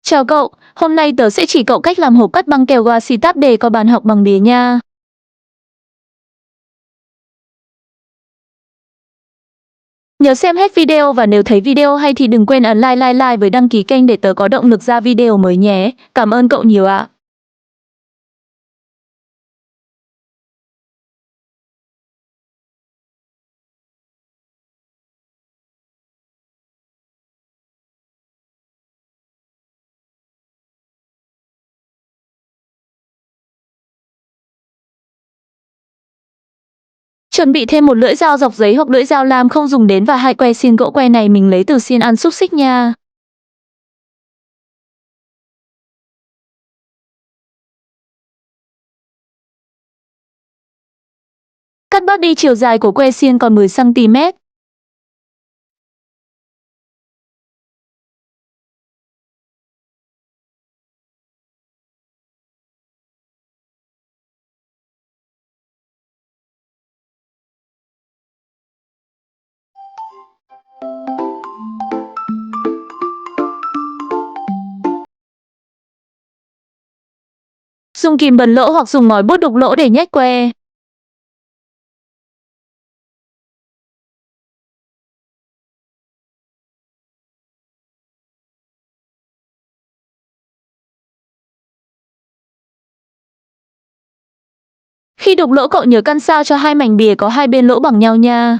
Chào cậu, hôm nay tớ sẽ chỉ cậu cách làm hộp cắt băng keo washi tape để có bàn học bằng bìa nha. Nhớ xem hết video và nếu thấy video hay thì đừng quên ấn like với đăng ký kênh để tớ có động lực ra video mới nhé. Cảm ơn cậu nhiều ạ. Chuẩn bị thêm một lưỡi dao dọc giấy hoặc lưỡi dao lam không dùng đến và hai que xiên gỗ, que này mình lấy từ xiên ăn xúc xích nha. Cắt bớt đi chiều dài của que xiên còn 10 cm. Dùng kìm bật lỗ hoặc dùng ngòi bút đục lỗ để nhét que. Khi đục lỗ cậu nhớ căn sao cho hai mảnh bìa có hai bên lỗ bằng nhau nha.